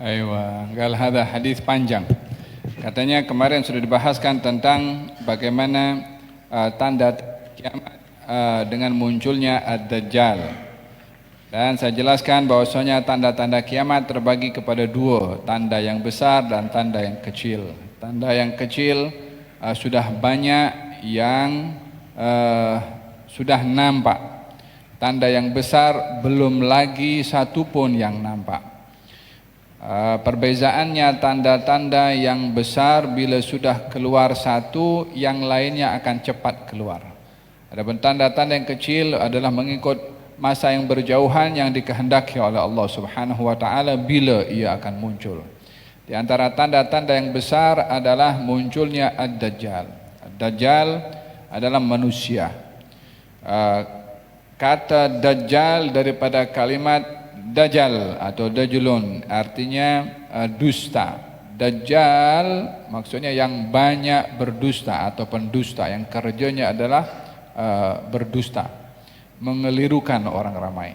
Aywa, gal hada hadis panjang. Katanya kemarin sudah dibahaskan tentang bagaimana tanda kiamat dengan munculnya Ad-Dajjal. Dan saya jelaskan bahwasanya tanda-tanda kiamat terbagi kepada dua, tanda yang besar dan tanda yang kecil. Tanda yang kecil sudah banyak yang sudah nampak. Tanda yang besar belum lagi satu pun yang nampak. Perbezaannya tanda-tanda yang besar bila sudah keluar satu, yang lainnya akan cepat keluar. Adapun tanda-tanda yang kecil adalah mengikut masa yang berjauhan yang dikehendaki oleh Allah Subhanahu wa taala bila ia akan muncul. Di antara tanda-tanda yang besar adalah munculnya Ad-Dajjal. Ad-Dajjal adalah manusia. Kata Dajjal daripada kalimat Dajjal atau Dajjulun, artinya dusta. Dajjal maksudnya yang banyak berdusta atau pendusta, yang kerjanya adalah berdusta, mengelirukan orang ramai.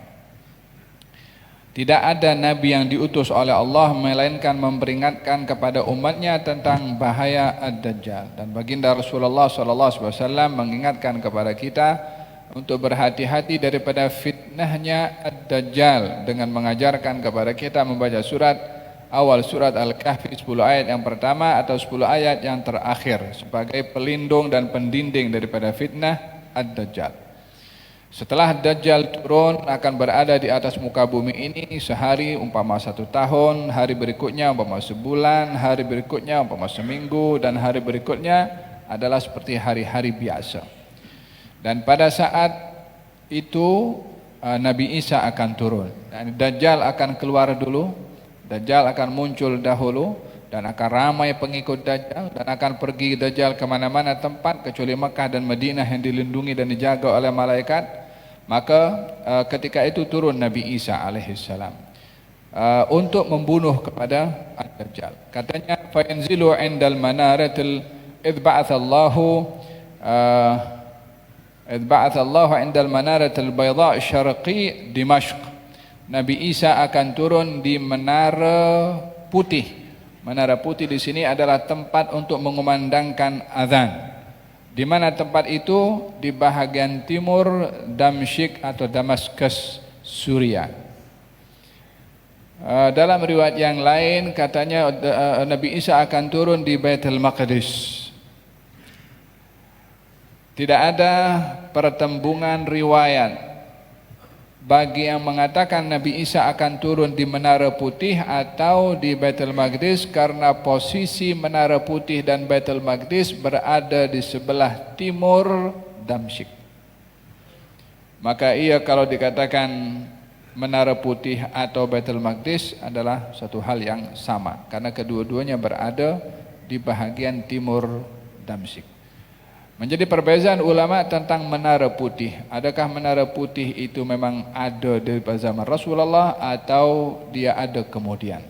Tidak ada nabi yang diutus oleh Allah melainkan memperingatkan kepada umatnya tentang bahaya Ad-Dajjal. Dan baginda Rasulullah SAW mengingatkan kepada kita untuk berhati-hati daripada fitnahnya Ad-Dajjal dengan mengajarkan kepada kita membaca awal surat Al-Kahfi 10 ayat yang pertama atau 10 ayat yang terakhir sebagai pelindung dan pendinding daripada fitnah Ad-Dajjal. Setelah Dajjal turun akan berada di atas muka bumi ini sehari umpama 1 tahun, hari berikutnya umpama sebulan, hari berikutnya umpama seminggu, dan hari berikutnya adalah seperti hari-hari biasa. Dan pada saat itu Nabi Isa akan turun. Dan Dajjal akan keluar dulu, Dajjal akan muncul dahulu, dan akan ramai pengikut Dajjal, dan akan pergi Dajjal kemana-mana tempat kecuali Mekah dan Madinah yang dilindungi dan dijaga oleh malaikat. Maka ketika itu turun Nabi Isa alaihissalam untuk membunuh kepada Dajjal. Katanya fa yanzilu indal manaratil idh ba'athallahu indal manaratil bayda syarqi Dimashq. Nabi Isa akan turun di menara putih. Menara putih di sini adalah tempat untuk mengumandangkan azan. Di mana tempat itu? Di bahagian timur Damsyik atau Damaskus, Suriah. Dalam riwayat yang lain katanya Nabi Isa akan turun di Baitul Maqdis. Tidak ada pertembungan riwayat bagi yang mengatakan Nabi Isa akan turun di Menara Putih atau di Baitul Maqdis, karena posisi Menara Putih dan Baitul Maqdis berada di sebelah timur Damsyik. Maka ia kalau dikatakan Menara Putih atau Baitul Maqdis adalah satu hal yang sama, karena kedua-duanya berada di bahagian timur Damsyik. Menjadi perbezaan ulama tentang Menara Putih. Adakah Menara Putih itu memang ada di zaman Rasulullah atau dia ada kemudian?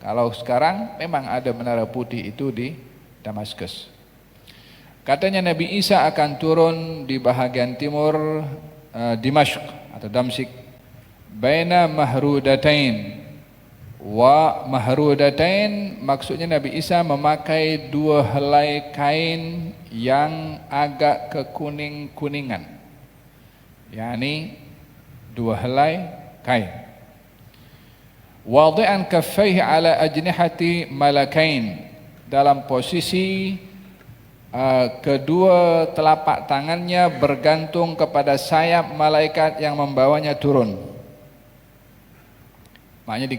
Kalau sekarang memang ada Menara Putih itu di Damaskus. Katanya Nabi Isa akan turun di bahagian timur Dimashq atau Damsyik. Baina mahrudatain. Wa mahrudatain maksudnya Nabi Isa memakai 2 helai kain yang agak kekuning-kuningan, yakni 2 helai kain. Wadi'an kaffaihi ala ajnihati malakain, dalam posisi kedua telapak tangannya bergantung kepada sayap malaikat yang membawanya turun. Maknanya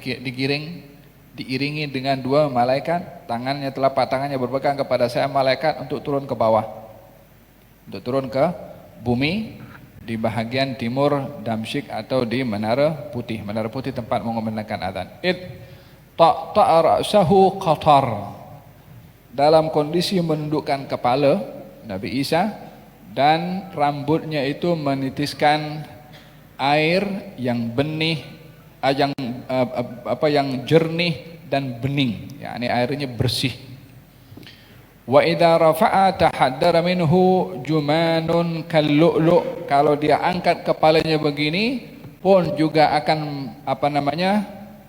diiringi dengan 2 malaikat, telapak tangannya berpegang kepada sayap malaikat untuk turun ke bawah, untuk turun ke bumi di bahagian timur Damsyik atau di Menara Putih. Menara Putih tempat mengumandangkan azan. Ta'a ra'sahu qatar, dalam kondisi menundukkan kepala Nabi Isa, dan rambutnya itu menitiskan air yang benih, yang jernih dan bening, yakni airnya bersih. Wa idza rafa'a tahaddara minhu jumanun kallu'lu', kalau dia angkat kepalanya begini pun juga akan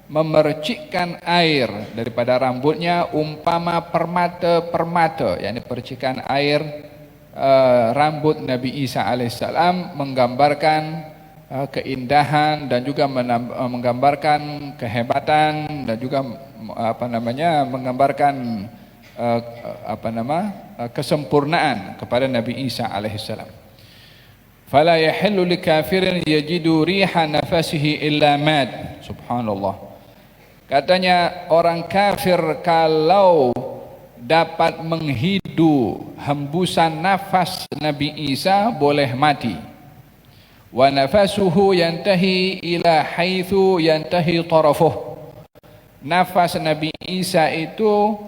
memercikkan air daripada rambutnya umpama permata-permata, yakni percikan air rambut Nabi Isa alaihissalam menggambarkan keindahan dan juga menggambarkan kehebatan dan juga menggambarkan kesempurnaan kepada Nabi Isa alaihissalam. Fala yahillu likafirin yajidu riha nafasihi illa mad. Subhanallah. Katanya orang kafir kalau dapat menghidu hembusan nafas Nabi Isa boleh mati. Wa nafasuhu yantahi ila haitsu yantahi tarafuh. Nafas Nabi Isa itu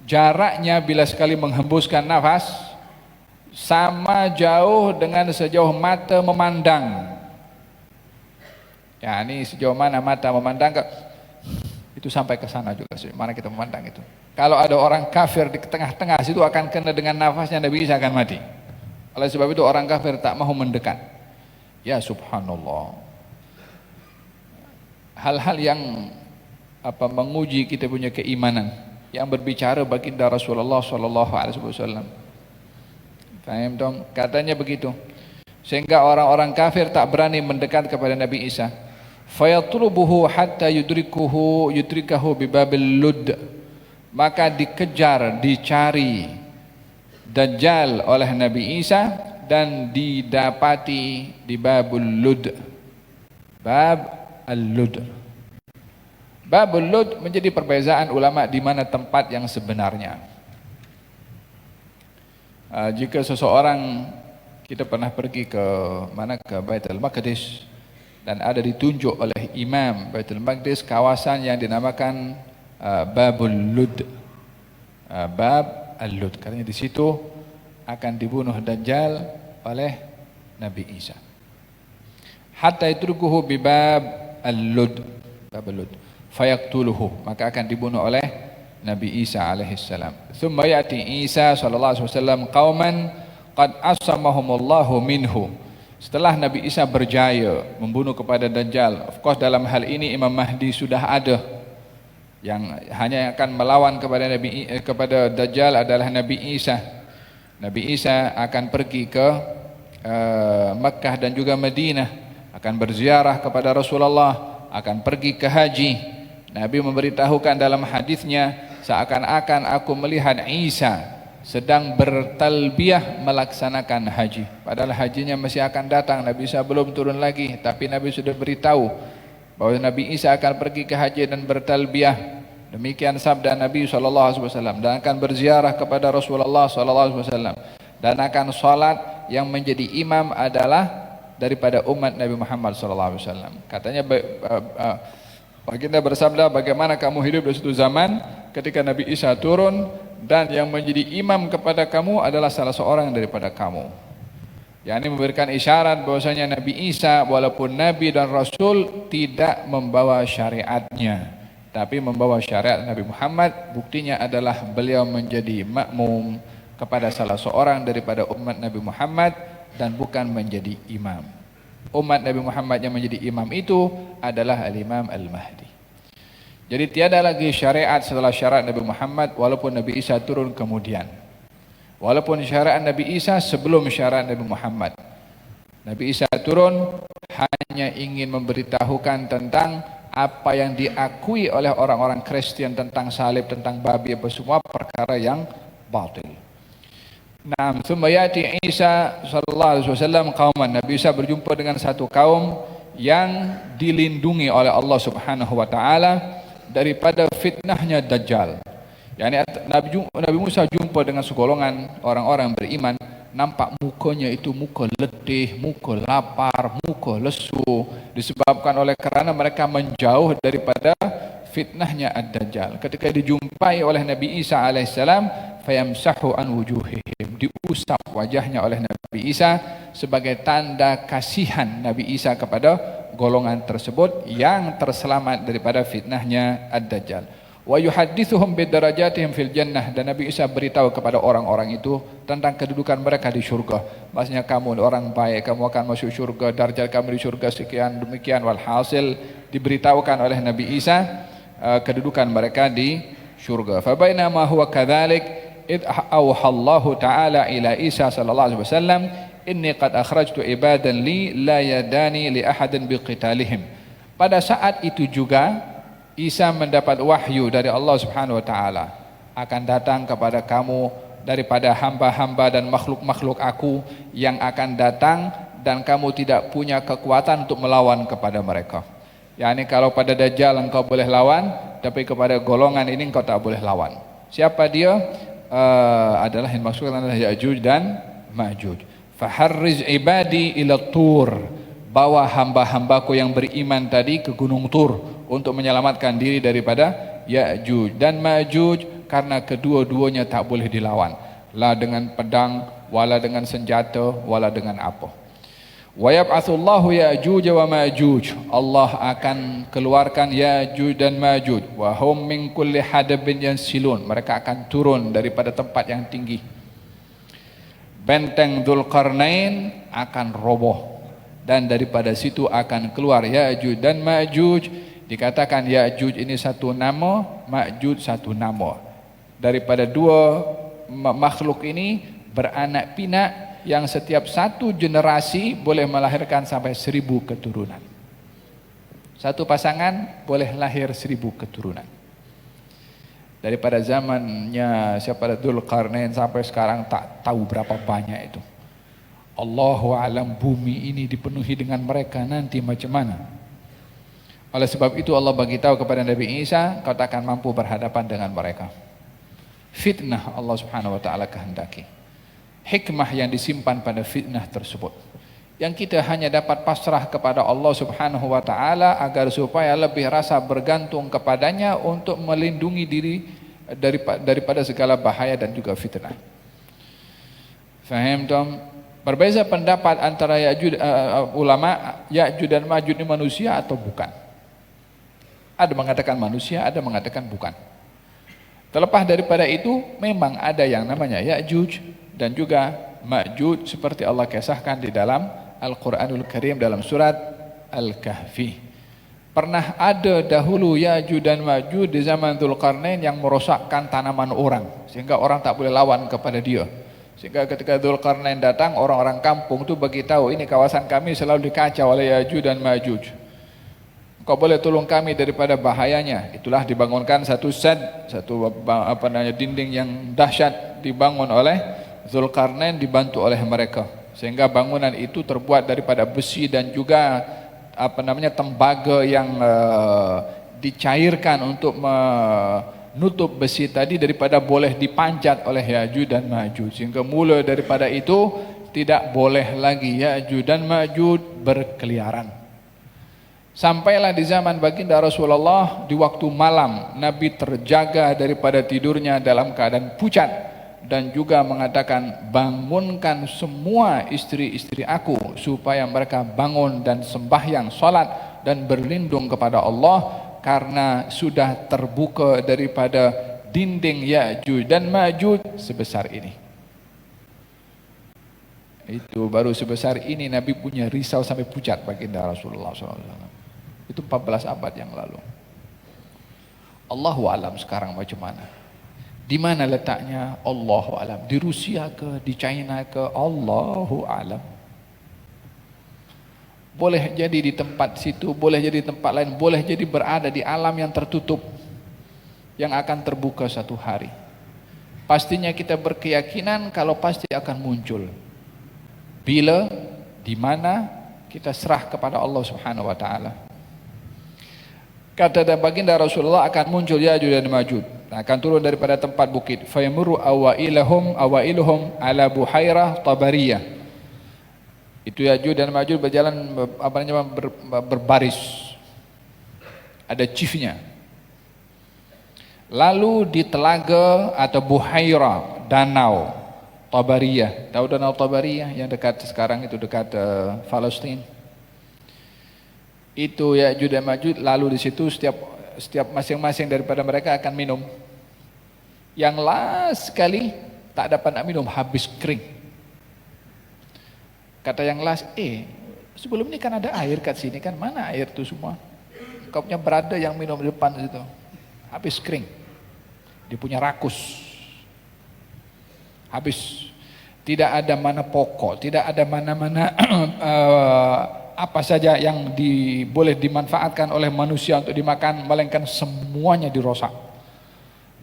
jaraknya bila sekali menghembuskan nafas sama jauh dengan sejauh mata memandang. Ya, ini sejauh mana mata memandang itu sampai ke sana juga sih. Mana kita memandang itu. Kalau ada orang kafir di tengah-tengah situ akan kena dengan nafasnya Nabi Isa akan mati. Oleh sebab itu orang kafir tak mahu mendekat. Ya subhanallah. Hal-hal yang menguji kita punya keimanan yang berbicara baginda Rasulullah sallallahu alaihi wasallam. Faham dong? Katanya begitu. Sehingga orang-orang kafir tak berani mendekat kepada Nabi Isa. Fayatlubuhu hatta yudrikahu bibabil lud. Maka dikejar, dicari Dajjal oleh Nabi Isa dan didapati di Babul Lud. Bab al-Lud. Babul Lud menjadi perbezaan ulama di mana tempat yang sebenarnya. Jika seseorang, kita pernah pergi ke Baitul Maqdis dan ada ditunjuk oleh Imam Baitul Maqdis kawasan yang dinamakan Babul Lud. Bab Al-Lud, katanya di situ akan dibunuh Dajjal oleh Nabi Isa. Hatta yatrukuhu bi bab al-Lud, bab al-Lud, fayaqtuluhu, maka akan dibunuh oleh Nabi Isa alaihi salam. Thumma ya'ti Isa sallallahu alaihi wasallam qauman qad asamahumullahu minhu. Setelah Nabi Isa berjaya membunuh kepada Dajjal, of course dalam hal ini Imam Mahdi sudah ada. Yang hanya akan melawan kepada Dajjal adalah Nabi Isa. Nabi Isa akan pergi ke Makkah dan juga Madinah, akan berziarah kepada Rasulullah, akan pergi ke haji. Nabi memberitahukan dalam hadisnya, seakan-akan aku melihat Isa sedang bertalbiyah melaksanakan haji. Padahal hajinya masih akan datang, Nabi Isa belum turun lagi, tapi Nabi sudah beritahu bahwa Nabi Isa akan pergi ke haji dan bertalbiyah. Demikian sabda Nabi SAW, dan akan berziarah kepada Rasulullah SAW, dan akan salat yang menjadi imam adalah daripada umat Nabi Muhammad SAW. Katanya baginda bersabda, bagaimana kamu hidup di suatu zaman ketika Nabi Isa turun dan yang menjadi imam kepada kamu adalah salah seorang daripada kamu. Yang ini memberikan isyarat bahwasanya Nabi Isa walaupun Nabi dan Rasul tidak membawa syariatnya, tapi membawa syariat Nabi Muhammad. Buktinya adalah beliau menjadi makmum kepada salah seorang daripada umat Nabi Muhammad dan bukan menjadi imam. Umat Nabi Muhammad yang menjadi imam itu adalah Al-Imam Al-Mahdi. Jadi tiada lagi syariat setelah syariat Nabi Muhammad walaupun Nabi Isa turun kemudian. Walaupun syariat Nabi Isa sebelum syariat Nabi Muhammad. Nabi Isa turun hanya ingin memberitahukan tentang apa yang diakui oleh orang-orang Kristen tentang salib, tentang babi, apa semua perkara yang batil. Naam, thumma yati Isa sallallahu alaihi wasallam qauman. Nabi Isa berjumpa dengan satu kaum yang dilindungi oleh Allah Subhanahu wa taala daripada fitnahnya Dajjal. Yani Nabi Musa jumpa dengan segolongan orang-orang beriman, nampak mukanya itu muka letih, muka lapar, muka lesu, disebabkan oleh kerana mereka menjauh daripada fitnahnya Ad-Dajjal. Ketika dijumpai oleh Nabi Isa alaihissalam, fayamsahu an wujuhihim, diusap wajahnya oleh Nabi Isa sebagai tanda kasihan Nabi Isa kepada golongan tersebut yang terselamat daripada fitnahnya Ad-Dajjal. Wa yuhaddithuhum bidarajatihim fil jannah, dan Nabi Isa beritahu kepada orang-orang itu tentang kedudukan mereka di surga. Maksudnya kamu orang baik, kamu akan masuk surga, darjat kamu di surga sekian demikian. Walhasil diberitahukan oleh Nabi Isa kedudukan mereka di surga. Fa bainama huwa kadzalik id auhallahu ta'ala ila Isa sallallahu alaihi wasallam inni qad akhrajtu ibadan li la yadani li ahadin biqitalihim. Pada saat itu juga Isa mendapat wahyu dari Allah Subhanahu wa taala, akan datang kepada kamu daripada hamba-hamba dan makhluk-makhluk aku yang akan datang dan kamu tidak punya kekuatan untuk melawan kepada mereka. Yani kalau pada Dajjal engkau boleh lawan, tapi kepada golongan ini engkau tak boleh lawan. Siapa dia? Adalah yang maksudkan adalah Ya'juj dan Ma'juj. Faharriz ibadi ila Tur, bawa hamba-hambaku yang beriman tadi ke Gunung Tur untuk menyelamatkan diri daripada Ya'juj dan Ma'juj, karena kedua-duanya tak boleh dilawan, la dengan pedang, wala dengan senjata, wala dengan apa. Wa yab'atsullahu Ya'juj wa Ma'juj, Allah akan keluarkan Ya'juj dan Ma'juj. Wa hum min kulli hadabin yansilun, mereka akan turun daripada tempat yang tinggi. Benteng Dzulqarnain akan roboh, dan daripada situ akan keluar Ya'juj dan Ma'juj. Dikatakan Ya'juj ini satu nama, Ma'juj satu nama. Daripada dua makhluk ini beranak pinak yang setiap satu generasi boleh melahirkan sampai 1000 keturunan. Satu pasangan boleh lahir 1000 keturunan. Daripada zamannya siapa Dzulqarnain sampai sekarang tak tahu berapa banyak itu. Allahu alam bumi ini dipenuhi dengan mereka nanti macam mana. Oleh sebab itu Allah bagi tahu kepada Nabi Isa, kau tak akan mampu berhadapan dengan mereka. Fitnah Allah Subhanahu wa taala kehendaki. Hikmah yang disimpan pada fitnah tersebut, yang kita hanya dapat pasrah kepada Allah Subhanahu wa taala agar supaya lebih rasa bergantung kepadanya untuk melindungi diri daripada segala bahaya dan juga fitnah. Faham tom? Berbeza pendapat antara ulama Ya'juj dan Ma'juj ini manusia atau bukan. Ada mengatakan manusia, ada mengatakan bukan. Terlepas daripada itu, memang ada yang namanya Ya'juj dan juga Ma'juj seperti Allah kisahkan di dalam Al-Quranul Karim dalam surat Al-Kahfi. Pernah ada dahulu Ya'juj dan Ma'juj di zaman Dzulqarnain yang merosakkan tanaman orang, sehingga orang tak boleh lawan kepada dia. Sehingga ketika Dzulqarnain datang, orang-orang kampung itu beritahu, ini kawasan kami selalu dikacau oleh Ya'juj dan Ma'juj. Kau boleh tolong kami daripada bahayanya. Itulah dibangunkan satu dinding yang dahsyat dibangun oleh Dzulqarnain dibantu oleh mereka. Sehingga bangunan itu terbuat daripada besi dan juga tembaga yang dicairkan untuk menutup besi tadi daripada boleh dipanjat oleh Ya'juj dan Ma'juj. Sehingga mula daripada itu tidak boleh lagi Ya'juj dan Ma'juj berkeliaran. Sampailah di zaman baginda Rasulullah, di waktu malam Nabi terjaga daripada tidurnya dalam keadaan pucat dan juga mengatakan, bangunkan semua istri-istri aku supaya mereka bangun dan sembahyang salat dan berlindung kepada Allah, karena sudah terbuka daripada dinding Ya'juj dan Ma'juj sebesar ini. Itu baru sebesar ini Nabi punya risau sampai pucat baginda Rasulullah SAW. Itu 14 abad yang lalu. Allahu alam sekarang macam mana? Di mana letaknya? Allahu alam. Di Rusia ke, di China ke? Allahu alam. Boleh jadi di tempat situ, boleh jadi di tempat lain, boleh jadi berada di alam yang tertutup yang akan terbuka satu hari. Pastinya kita berkeyakinan kalau pasti akan muncul. Bila, di mana, kita serah kepada Allah Subhanahu wa taala. Kata baginda Rasulullah, akan muncul Ya'juj dan Ma'juj, akan turun daripada tempat bukit. Fayamuru awailuhum ala buhairah tabariyah. Itu Ya'juj dan Ma'juj berjalan berbaris. Ada chiefnya. Lalu di telaga atau buhairah, danau Tabariyah. Tahu danau Tabariyah yang dekat sekarang itu dekat Palestina. Itu Ya'juj dan Ma'juj, lalu di situ setiap setiap masing-masing daripada mereka akan minum. Yang last sekali tak dapat nak minum, habis kering. Kata yang last, sebelum ini kan ada air kat sini kan, mana air tu semua? Kau punya brother yang minum di depan situ, habis kering. Dia punya rakus, habis. Tidak ada mana pokok, tidak ada mana-mana apa saja yang boleh dimanfaatkan oleh manusia untuk dimakan, melainkan semuanya dirosak,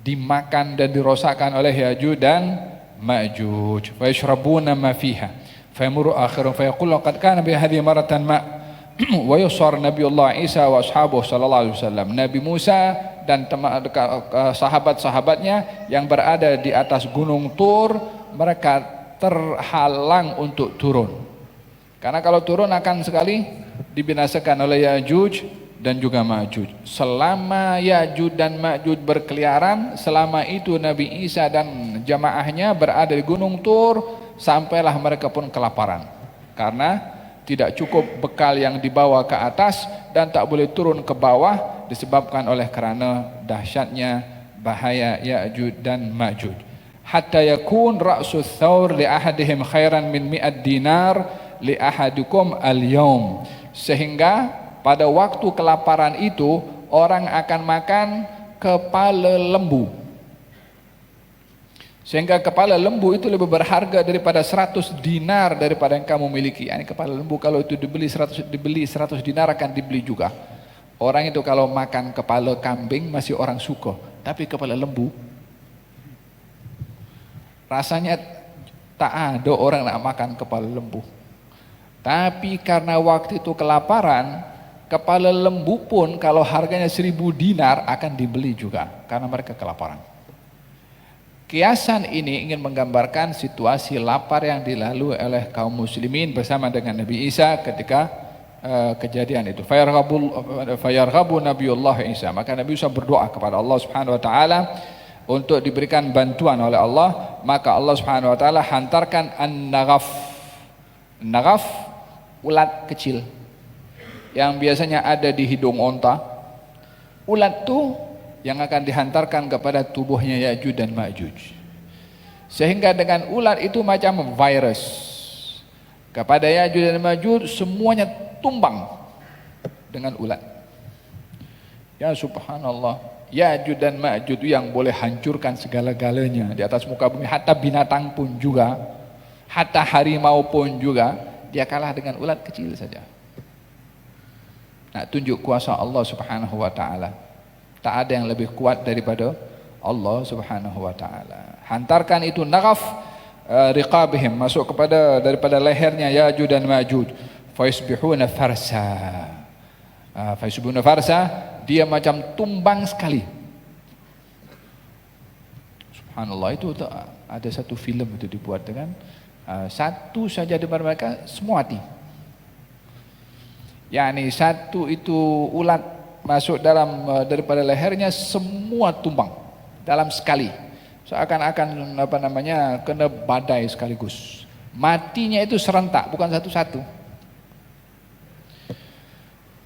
dimakan dan dirosakkan oleh Ya'juj dan Ma'juj. Fa yashrabuna ma fiha fa yamuru akhirun fa yaqulu qad kana bi hadhihi maratan ma wa yusar Nabiullah Isa wa ashabuhu sallallahu alaihi wasallam. Nabi Musa dan sahabat-sahabatnya yang berada di atas gunung Tur, mereka terhalang untuk turun. Karena kalau turun akan sekali dibinasakan oleh Ya'juj dan juga Ma'juj. Selama Ya'juj dan Ma'juj berkeliaran, selama itu Nabi Isa dan jamaahnya berada di gunung Tur, sampailah mereka pun kelaparan. Karena tidak cukup bekal yang dibawa ke atas dan tak boleh turun ke bawah, disebabkan oleh kerana dahsyatnya bahaya Ya'juj dan Ma'juj. Hatta yakun ra'su thawr li ahadihim khairan min 100 dinar li ahadikum al-yawm. Sehingga pada waktu kelaparan itu orang akan makan kepala lembu. Sehingga kepala lembu itu lebih berharga daripada 100 dinar daripada yang kamu miliki. Ini kepala lembu kalau itu dibeli 100 dinar akan dibeli juga. Orang itu kalau makan kepala kambing masih orang suka, tapi kepala lembu rasanya tak ada orang nak makan kepala lembu. Tapi karena waktu itu kelaparan, kepala lembu pun kalau harganya 1000 dinar akan dibeli juga karena mereka kelaparan. Kiasan ini ingin menggambarkan situasi lapar yang dilalui oleh kaum muslimin bersama dengan Nabi Isa ketika kejadian itu. Fayarghabu Nabiullah Isa. Maka Nabi Isa berdoa kepada Allah Subhanahu wa taala untuk diberikan bantuan oleh Allah, maka Allah Subhanahu wa taala hantarkan an-naghaf. Naghaf ulat kecil yang biasanya ada di hidung onta. Ulat tu yang akan dihantarkan kepada tubuhnya Ya'juj dan Ma'juj. Sehingga dengan ulat itu macam virus. Kepada Ya'juj dan Ma'juj semuanya tumbang dengan ulat. Ya subhanallah. Ya'juj dan Ma'juj itu yang boleh hancurkan segala-galanya di atas muka bumi, hatta binatang pun juga, hatta harimau pun juga, dia kalah dengan ulat kecil saja. Nak tunjuk kuasa Allah Subhanahu wa taala. Tak ada yang lebih kuat daripada Allah Subhanahu wa taala. Hantarkan itu naghaf riqabihim, masuk daripada lehernya Ya'juj dan Ma'juj. Fa yusbihuna farsa. Faisubuna farsa, dia macam tumbang sekali. Subhanallah, itu ada satu filem itu dibuat dengan satu saja di mereka semua mati. Yani satu itu ulat masuk dalam daripada lehernya semua tumbang dalam sekali. Seakan-akan kena badai sekaligus. Matinya itu serentak, bukan satu-satu.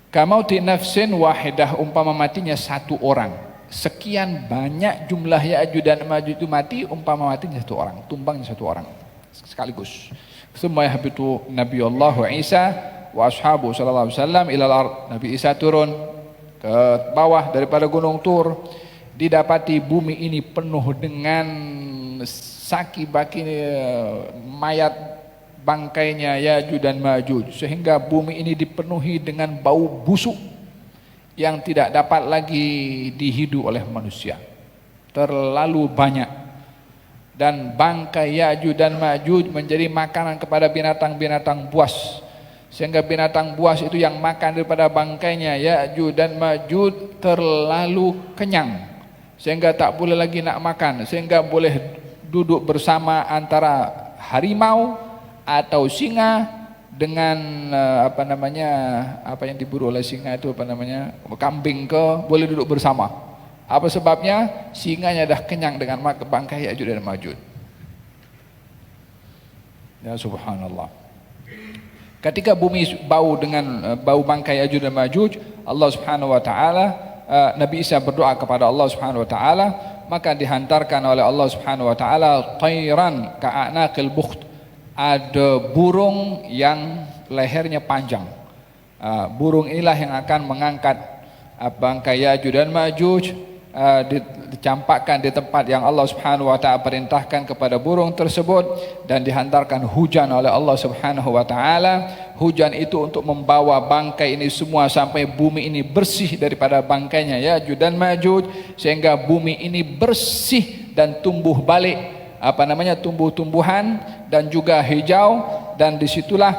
Kamauti nafsin wahidah, umpama matinya satu orang. Sekian banyak jumlah Ya'juj dan Ma'juj itu mati, umpama matinya satu orang, tumbangnya satu orang sekaligus. Tsumma yahbitu Nabiullah Isa wa ashabu sallallahu alaihi wasallam ila al-ard. Nabi Isa turun ke bawah daripada gunung Tur. Didapati bumi ini penuh dengan saki-baki mayat bangkainya Ya'juj dan Ma'juj, sehingga bumi ini dipenuhi dengan bau busuk yang tidak dapat lagi dihidu oleh manusia. Terlalu banyak. Dan bangkai Ya'juj dan Ma'juj menjadi makanan kepada binatang-binatang buas. Sehingga binatang buas itu yang makan daripada bangkainya Ya'juj dan Ma'juj terlalu kenyang, sehingga tak boleh lagi nak makan, sehingga boleh duduk bersama antara harimau atau singa dengan apa yang diburu oleh singa itu kambing boleh duduk bersama. Apa sebabnya? Singanya dah kenyang dengan bangkai Ya'juj dan Ma'juj. Ya subhanallah. Ketika bumi bau dengan bau bangkai Ya'juj dan Ma'juj, Allah Subhanahu wa taala Nabi Isa berdoa kepada Allah Subhanahu wa taala, maka dihantarkan oleh Allah Subhanahu wa taala tayran ka'anaqil bukht, ada burung yang lehernya panjang. Burung inilah yang akan mengangkat bangkai Ya'juj dan Ma'juj, dicampakkan di tempat yang Allah Subhanahu wa taala perintahkan kepada burung tersebut, dan dihantarkan hujan oleh Allah Subhanahu wa taala. Hujan itu untuk membawa bangkai ini semua sampai bumi ini bersih daripada bangkainya Ya'juj dan Ma'juj, sehingga bumi ini bersih dan tumbuh balik tumbuh-tumbuhan dan juga hijau, dan disitulah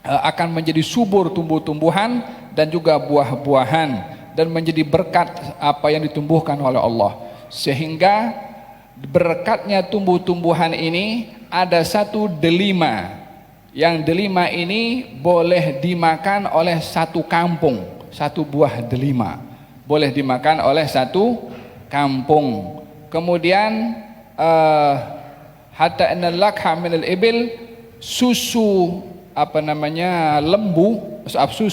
akan menjadi subur tumbuh-tumbuhan dan juga buah-buahan, dan menjadi berkat apa yang ditumbuhkan oleh Allah. Sehingga berkatnya tumbuh-tumbuhan ini ada satu delima, yang delima ini boleh dimakan oleh satu kampung. Satu buah delima boleh dimakan oleh satu kampung. Kemudian hatta innal lakha minal ibil, susu lembu, susu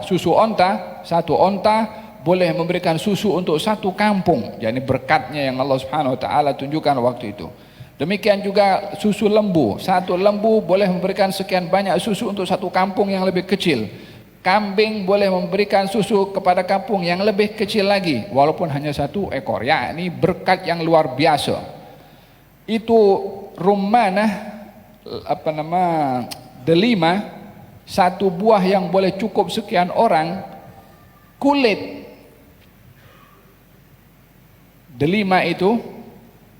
susu onta, satu onta boleh memberikan susu untuk satu kampung. Jadi berkatnya yang Allah Subhanahu wa taala tunjukkan waktu itu. Demikian juga susu lembu, satu lembu boleh memberikan sekian banyak susu untuk satu kampung yang lebih kecil. Kambing boleh memberikan susu kepada kampung yang lebih kecil lagi, walaupun hanya satu ekor. Ya, ini berkat yang luar biasa. Itu rummanah delima, satu buah yang boleh cukup sekian orang. Kulit delima itu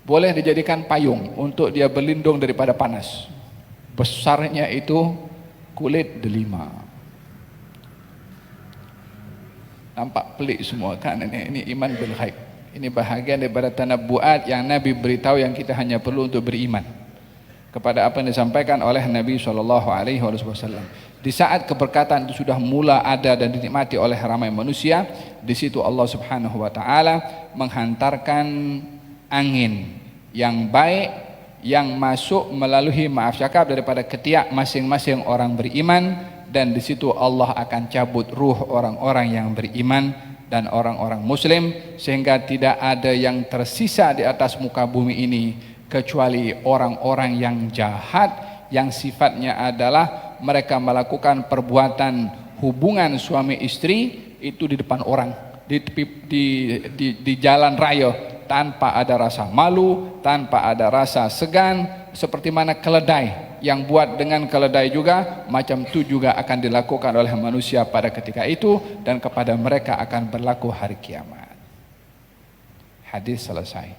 boleh dijadikan payung untuk dia berlindung daripada panas. Besarnya itu kulit delima. Nampak pelik semua kan? Ini iman bil ghaib. Ini bahagian daripada tanabbu'at yang Nabi beritahu, yang kita hanya perlu untuk beriman kepada apa yang disampaikan oleh Nabi SAW. Di saat keberkatan itu sudah mula ada dan dinikmati oleh ramai manusia, di situ Allah Subhanahu wa taala menghantarkan angin yang baik yang masuk melalui maaf cakap daripada ketiak masing-masing orang beriman, dan di situ Allah akan cabut ruh orang-orang yang beriman dan orang-orang muslim, sehingga tidak ada yang tersisa di atas muka bumi ini kecuali orang-orang yang jahat, yang sifatnya adalah mereka melakukan perbuatan hubungan suami istri itu di depan orang, di jalan raya, tanpa ada rasa malu, tanpa ada rasa segan, seperti mana keledai yang buat dengan keledai juga, macam itu juga akan dilakukan oleh manusia pada ketika itu, dan kepada mereka akan berlaku hari kiamat. Hadis selesai.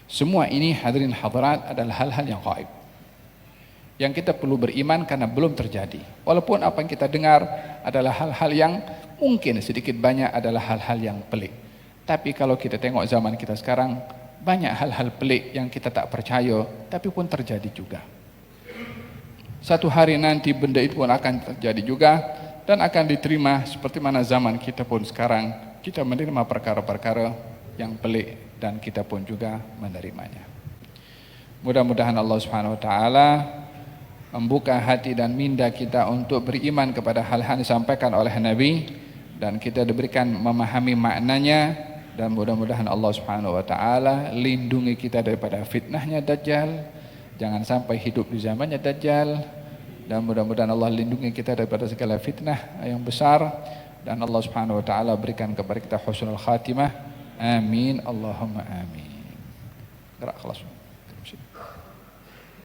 Semua ini hadirin hadirat adalah hal-hal yang gaib, yang kita perlu beriman karena belum terjadi. Walaupun apa yang kita dengar adalah hal-hal yang mungkin sedikit banyak adalah hal-hal yang pelik. Tapi kalau kita tengok zaman kita sekarang, banyak hal-hal pelik yang kita tak percaya, tapi pun terjadi juga. Satu hari nanti benda itu pun akan terjadi juga, dan akan diterima seperti mana zaman kita pun sekarang, kita menerima perkara-perkara yang pelik, dan kita pun juga menerimanya. Mudah-mudahan Allah Subhanahu wa taala membuka hati dan minda kita untuk beriman kepada hal-hal yang disampaikan oleh Nabi, dan kita diberikan memahami maknanya, dan mudah-mudahan Allah Subhanahu wa taala lindungi kita daripada fitnahnya Dajjal, jangan sampai hidup di zamannya Dajjal, dan mudah-mudahan Allah lindungi kita daripada segala fitnah yang besar, dan Allah Subhanahu wa taala berikan kepada kita husnul khatimah. Amin Allahumma amin. Gerak kelas.